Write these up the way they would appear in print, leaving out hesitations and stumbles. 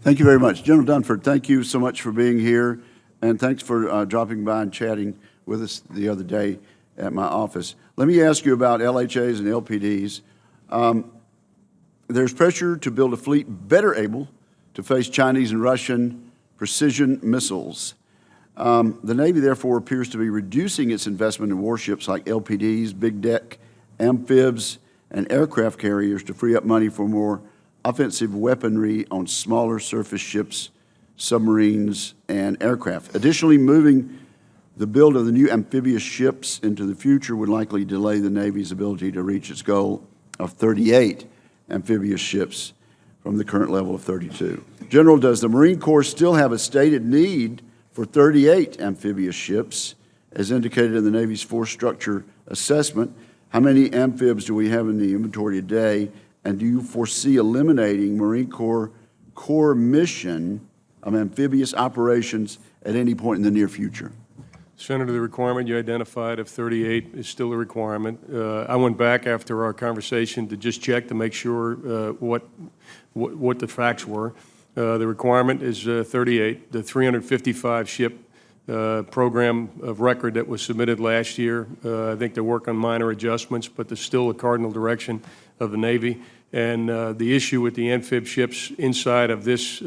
Thank you very much. General Dunford, thank you so much for being here, and thanks for dropping by and chatting with us the other day at my office. Let me ask you about LHAs and LPDs. There's pressure to build a fleet better able to face Chinese and Russian precision missiles. The Navy, therefore, appears to be reducing its investment in warships like LPDs, big deck amphibs, and aircraft carriers to free up money for more offensive weaponry on smaller surface ships, submarines, and aircraft. Additionally, moving the build of the new amphibious ships into the future would likely delay the Navy's ability to reach its goal of 38 amphibious ships from the current level of 32. General, does the Marine Corps still have a stated need for 38 amphibious ships, as indicated in the Navy's force structure assessment? How many amphibs do we have in the inventory today, and do you foresee eliminating Marine Corps core mission of amphibious operations at any point in the near future? Senator, the requirement you identified of 38 is still a requirement. I went back after our conversation to just check to make sure what the facts were. The requirement is 38. The 355 ship program of record that was submitted last year, I think they're working on minor adjustments, but there's still a cardinal direction of the Navy. And the issue with the amphib ships inside of this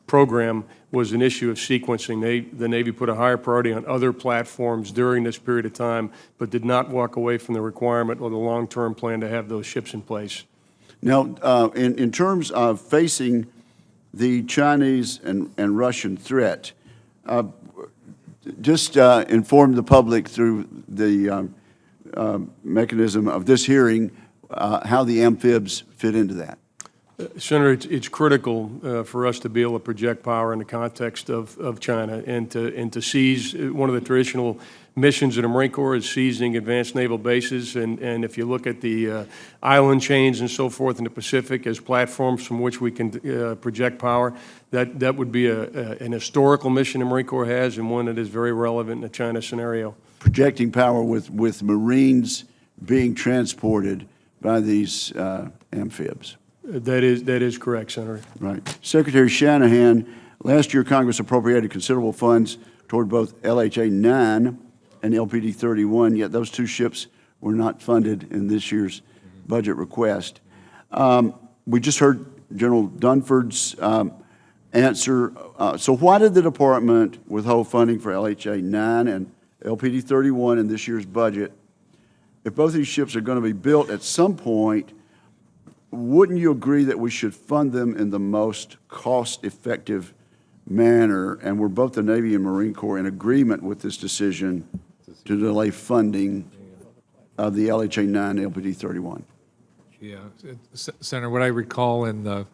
program was an issue of sequencing. The Navy put a higher priority on other platforms during this period of time, but did not walk away from the requirement or the long-term plan to have those ships in place. Now, in terms of facing the Chinese and Russian threat, just inform the public through the mechanism of this hearing how the amphibs fit into that. Senator, it's critical for us to be able to project power in the context of China and to seize. One of the traditional missions of the Marine Corps is seizing advanced naval bases, and if you look at the island chains and so forth in the Pacific as platforms from which we can project power, that would be an historical mission the Marine Corps has, and one that is very relevant in the China scenario. Projecting power with Marines being transported by these amphibs. That is correct, Senator. Right. Secretary Shanahan, last year Congress appropriated considerable funds toward both LHA 9 and LPD 31, yet those two ships were not funded in this year's budget request. We just heard General Dunford's answer. So why did the department withhold funding for LHA 9 and LPD 31 in this year's budget? If both of these ships are going to be built at some point, wouldn't you agree that we should fund them in the most cost-effective manner? And were both the Navy and Marine Corps in agreement with this decision to delay funding of the LHA 9 and LPD 31? Yeah, Senator, what I recall in the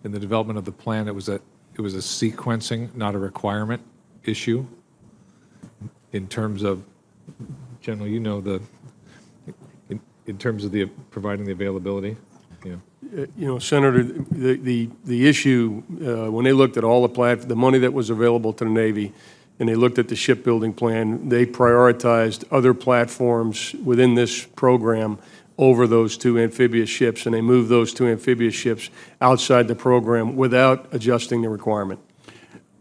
development of the plan, it was a sequencing, not a requirement issue. In terms of, General, you know, in terms of providing the availability. Yeah. You know, Senator, the issue when they looked at all the money that was available to the Navy, and they looked at the shipbuilding plan, they prioritized other platforms within this program over those two amphibious ships, and they moved those two amphibious ships outside the program without adjusting the requirement.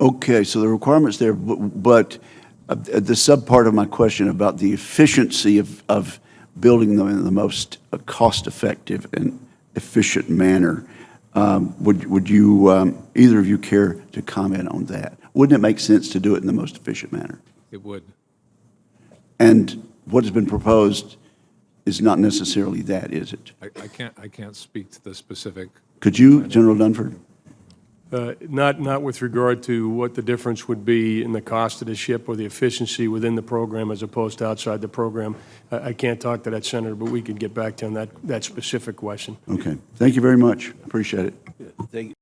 Okay, so the requirement's there, but the subpart of my question about the efficiency of building them in the most cost-effective and efficient manner. Would you, either of you care to comment on that? Wouldn't it make sense to do it in the most efficient manner? It would. And what has been proposed is not necessarily that, is it? I can't speak to the specific. Could you, General Dunford? Not with regard to what the difference would be in the cost of the ship or the efficiency within the program as opposed to outside the program. I can't talk to that, Senator, but we could get back to you on that specific question. Okay. Thank you very much. Appreciate it. Thank